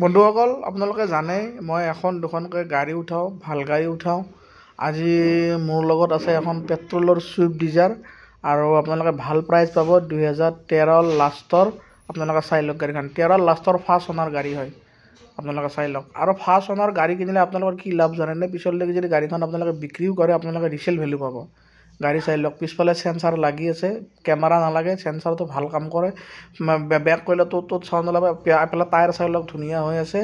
বন্ধুসকল আপোনালোকে জানে মই এখন দুখনকৈ গাড়ী উঠাওঁ, ভাল গাড়ী উঠাওঁ। আজি মোৰ লগত আছে এখন পেট্ৰলৰ চুইফ্ট ডিজাৰ আৰু আপোনালোকে ভাল প্ৰাইচ পাব। 2013 লাষ্টৰ আপোনালোকে চাই লওক গাড়ীখন। 13 লাষ্টৰ ফাৰ্ষ্ট অনাৰ গাড়ী হয়, আপোনালোকে চাই লওক। আৰু ফাৰ্ষ্ট অনাৰ গাড়ী কিনিলে আপোনালোকৰ কি লাভ জানেনে? পিছলৈকে যদি গাড়ীখন আপোনালোকে বিক্ৰীও কৰে আপোনালোকে ৰিচেল ভেলু পাব। গাড়ী চাই লওক, পিছফালে সেন্সাৰ লাগি আছে, কেমেৰা নালাগে, সেন্সাৰটো ভাল কাম কৰে। বেক কৰিলে ত'ত চাউণ্ড ওলাব। এফালে টায়াৰ চাই লওক ধুনীয়া হৈ আছে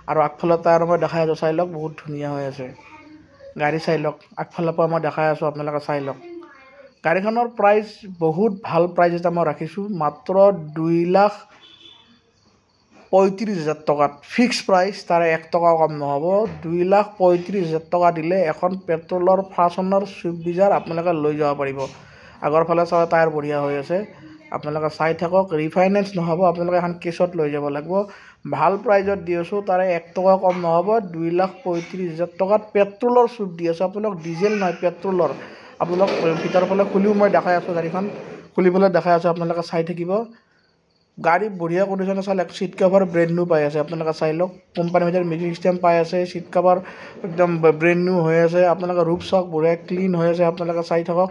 আৰু আগফালে টায়াৰ মই দেখাই আছোঁ, চাই লওক বহুত ধুনীয়া হৈ আছে। গাড়ী চাই লওক, আগফালৰ পৰা মই দেখাই আছোঁ, আপোনালোকে চাই লওক। গাড়ীখনৰ প্ৰাইচ বহুত ভাল প্ৰাইচ এটা মই ৰাখিছোঁ, মাত্ৰ 2,35,000 টকাত। ফিক্স প্ৰাইচ, তাৰে 1 টকাও কম নহ'ব। 2,35,000 টকা দিলে এখন পেট্ৰলৰ ফাৰ্ষ্ট অনাৰ চুইফ্ট ডিজাৰ আপোনালোকে লৈ যাব পাৰিব। আগৰ ফালে চাই টায়াৰ বঢ়িয়া হৈ আছে, আপোনালোকে চাই থাকক। ৰিফাইনেন্স নহ'ব, আপোনালোকে এখন কেছত লৈ যাব লাগিব। ভাল প্ৰাইজত দি আছোঁ, তাৰে 1 টকা কম নহ'ব। 2,35,000 টকাত পেট্ৰলৰ চুইফ্ট দি আছোঁ আপোনালোক, ডিজেল নহয় পেট্ৰলৰ। আপোনালোক ভিতৰৰ ফালে খুলিও মই দেখাই আছোঁ, গাড়ীখন খুলি পেলাই দেখাই আছোঁ, আপোনালোকে চাই থাকিব। গাড়ী বঢ়িয়া কণ্ডিশ্যনত চাই লওক। ছিট কভাৰ ব্ৰেণ্ড নিউ পাই আছে, আপোনালোকে চাই লওক। কোম্পানীৰ ভিতৰত মিউজিক চিষ্টেম পাই আছে, ছিট কভাৰ একদম ব্ৰেণ্ড নিউ হৈ আছে। আপোনালোকে ৰূপ চাওক, বঢ়িয়া ক্লিন হৈ আছে, আপোনালোকে চাই থাকক।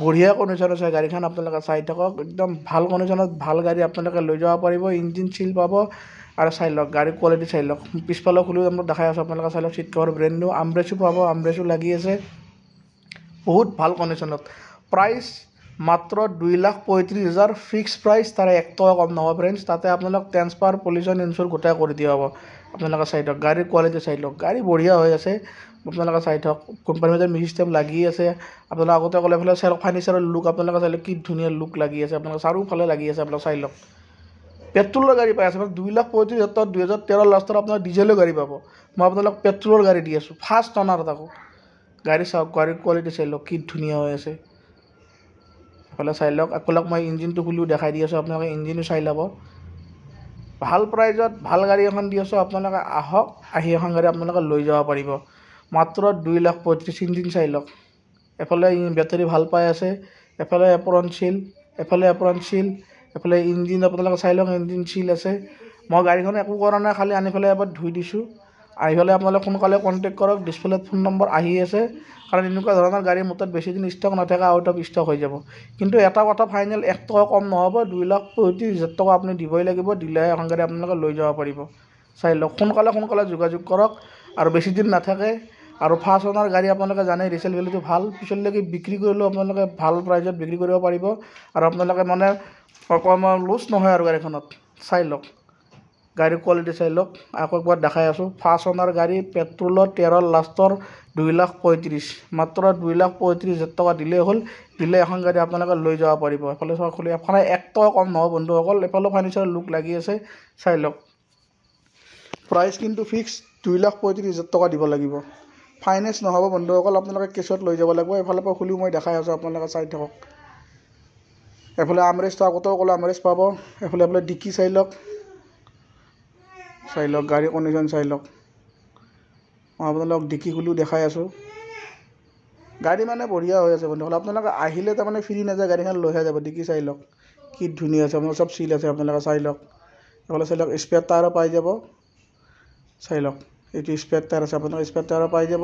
বঢ়িয়া কণ্ডিশ্যনত আছে গাড়ীখন, আপোনালোকে চাই থাকক। একদম ভাল কণ্ডিশ্যনত ভাল গাড়ী আপোনালোকে লৈ যাব পাৰিব। ইঞ্জিন চিল পাব আৰু চাই লওক গাড়ীৰ কোৱালিটি চাই লওক। পিছফালে খুলিও আপোনালোক দেখাই আছোঁ, আপোনালোকে চাই লওক। ছিট কভাৰ ব্ৰেণ্ড নিউ, আমব্ৰেছো পাব, আমব্ৰেছো লাগি আছে, বহুত ভাল কণ্ডিশ্যনত। প্ৰাইচ মাত্ৰ 2,35,000 ফিক্স প্ৰাইচ, তাৰে 1 টকা কম নহ'ব ফ্ৰেণ্ডছ। তাতে আপোনালোক ট্ৰেন্সফাৰ, পলিউশ্যন ইঞ্চুৰ গোটাই কৰি দিয়া হ'ব। আপোনালোকে চাই থাকক, গাড়ীৰ কোৱালিটি চাই লওক। গাড়ী বঢ়িয়া হৈ আছে, আপোনালোকে চাই থাকক। কোম্পানীৰ ভিতৰত মিউজিক চিষ্টেম লাগি আছে। আপোনালোকে আগতে ক'লে ফালে চাই লওক, ফাৰ্নিচাৰৰ লুক আপোনালোকে চাই লওক, কি ধুনীয়া লুক লাগি আছে। আপোনালোকে চাৰিওফালে লাগি আছে, আপোনালোকে চাই লওক। পেট্ৰলৰ গাড়ী পাই আছে, 2,35,000 টকাত 2013 লাষ্টত আপোনাৰ ডিজেলৰ গাড়ী পাব। মই আপোনালোক পেট্ৰলৰ গাড়ী দি আছোঁ, ফাৰ্ষ্ট অনাৰ তাকো। গাড়ী চাওক, গাড়ীৰ কোৱালিটি চাই লওক, কি ধুনীয়া হৈ আছে। এইফালে চাই লওক, আপোনালোক মই ইঞ্জিনটো খুলিও দেখাই দি আছোঁ, আপোনালোকে ইঞ্জিনো চাই ল'ব। ভাল প্ৰাইজত ভাল গাড়ী এখন দি আছোঁ, আপোনালোকে আহক, আহি এখন গাড়ী আপোনালোকে লৈ যাব পাৰিব। মাত্ৰ 2,35,000। ইঞ্জিন চাই লওক, এফালে বেটাৰী ভাল পাই আছে, এফালে এপ্ৰন চিল, এফালে এপ্ৰন চিল, এফালে ইঞ্জিন আপোনালোকে চাই লওক, ইঞ্জিন চিল আছে। মই গাড়ীখন একো কৰা নাই, খালি আনি পেলাই এবাৰ ধুই দিছোঁ। আহি পেলাই আপোনালোকে সোনকালে কণ্টেক্ট কৰক, ডিছপ্লেত ফোন নম্বৰ আহি আছে। কাৰণ এনেকুৱা ধৰণৰ গাড়ী মোৰ তাত বেছি দিন ষ্টক নাথাকে, আউট অফ ষ্টক হৈ যাব। কিন্তু এটা কথা ফাইনেল, 1 টকা কম নহ'ব। 2,35,000 টকা আপুনি দিবই লাগিব, দিলেহে এখন গাড়ী আপোনালোকে লৈ যাব পাৰিব। চাই লওক, সোনকালে যোগাযোগ কৰক, আৰু বেছি দিন নাথাকে। আৰু ফাৰ্ষ্ট অনাৰ গাড়ী আপোনালোকে জানে ৰিচেল ভেলুটো ভাল, পিছলৈকে বিক্ৰী কৰিলেও আপোনালোকে ভাল প্ৰাইজত বিক্ৰী কৰিব পাৰিব। আৰু আপোনালোকে মানে অকণমান লছ নহয় আৰু গাড়ীখনত। চাই লওক, গাড়ীৰ কোৱালিটি চাই লওক, আকৌ একবাৰ দেখাই আছোঁ। ফাৰ্ষ্ট অনাৰ গাড়ী, পেট্ৰলৰ 13 লাষ্টৰ 2,35,000, মাত্ৰ 2,35,000 টকা দিলেই হ'ল। দিলে এখন গাড়ী আপোনালোকে লৈ যাব পাৰিব। এফালে চাওক, খুলি এফালে 1 টকা কম নহ'ব বন্ধুসকল। এফালেও ফাৰ্নিচাৰৰ লুক লাগি আছে, চাই লওক। প্ৰাইচ কিন্তু ফিক্স 2,35,000 টকা দিব লাগিব, ফাইনেন্স নহ'ব বন্ধুসকল। আপোনালোকে কেছত লৈ যাব লাগিব। এফালৰ পৰা খুলিও মই দেখাই আছোঁ, আপোনালোকে চাই থাকক। এফালে আমৰেষ্টটো আগতেও ক'লে আমৰেষ্ট পাব। এফালে ডিকি চাই লওক, চাই লওক গাড়ীৰ কণ্ডিশ্যন চাই লওক। মই আপোনালোকক ডিকি খুলিও দেখাই আছোঁ। গাড়ী মানে বঢ়িয়া হৈ আছে বন্ধুসকল। আপোনালোকে আহিলে তাৰমানে ফ্ৰী নাযায়, গাড়ীখন লৈহে যাব। ডিকি চাই লওক, কি ধুনীয়া আছে, আপোনালোকে চব চিল আছে, আপোনালোকে চাই লওক। এইফালে চাই লওক, স্পেয়াৰ টায়াৰো পাই যাব, চাই লওক। এইটো স্পেয়াৰ টায়াৰ আছে, আপোনালোকে স্পেয়াৰ টায়াৰো পাই যাব।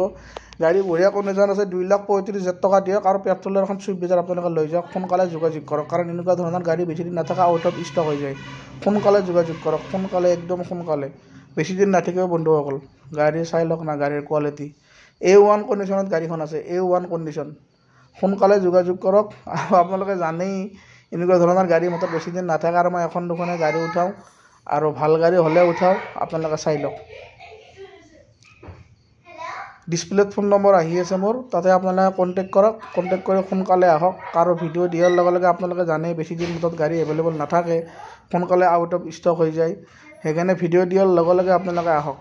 গাড়ী বঢ়িয়া কণ্ডিশ্যন আছে। 2,35,000 টকা দিয়ক আৰু পেট্ৰলৰ এখন চুইফ্ট ডিজাৰ আপোনালোকে লৈ যাওক। সোনকালে যোগাযোগ কৰক, কাৰণ এনেকুৱা ধৰণৰ গাড়ী বেছি দিন নাথাকে, আউট অফ ষ্টক হৈ যায়। সোনকালে যোগাযোগ কৰক, সোনকালে, একদম সোনকালে, বেছি দিন নাথাকিব বন্ধুসকল। গাড়ী চাই লওক না, গাড়ীৰ কোৱালিটি A1 কণ্ডিশ্যনত গাড়ীখন আছে, A1 কণ্ডিশ্যন। সোনকালে যোগাযোগ কৰক। আৰু আপোনালোকে জানেই এনেকুৱা ধৰণৰ গাড়ী মোৰ তাত বেছি দিন নাথাকে, আৰু মই এখন দুখনে গাড়ী উঠাওঁ, আৰু ভাল গাড়ী হ'লে উঠাওঁ। আপোনালোকে চাই লওক, ডিছপ্লেত ফোন নম্বৰ আহি আছে মোৰ, তাতে আপোনালোকে কণ্টেক্ট কৰক। কণ্টেক্ট কৰি সোনকালে আহক। আৰু ভিডিঅ' দিয়াৰ লগে লগে আপোনালোকে জানেই বেছি দিন মোৰ তাত গাড়ী এভেইলেবল নাথাকে, সোনকালে আউট অফ ষ্টক হৈ যায়। সেইকাৰণে ভিডিঅ' দিয়াৰ লগে লগে আপোনালোকে আহক।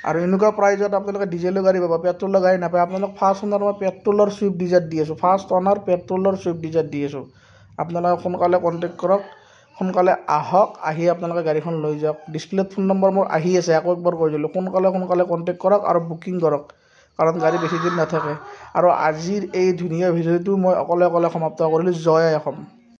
আৰু এনেকুৱা প্ৰাইজত আপোনালোকে ডিজেলৰ গাড়ী পাব, পেট্ৰলৰ গাড়ী নাপায়। আপোনালোক ফাৰ্ষ্ট অনাৰ মই পেট্ৰলৰ চুইফ্ট ডিজাৰ দি আছোঁ, ফাৰ্ষ্ট অনাৰ পেট্ৰলৰ চুইফ্ট ডিজাৰ দি আছোঁ। আপোনালোকে সোনকালে কণ্টেক্ট কৰক, সোনকালে আহক, আহি আপোনালোকে গাড়ীখন লৈ যাওক। ডিছপ্লেত ফোন নম্বৰ মোৰ আহি আছে, আকৌ একবাৰ কৈ দিলোঁ, সোনকালে কণ্টেক্ট কৰক আৰু বুকিং কৰক, কাৰণ গাড়ী বেছি দিন নাথাকে। আৰু আজিৰ এই ধুনীয়া ভিডিঅ'টো মই অকলে সমাপ্ত কৰিলোঁ। জয় অসম।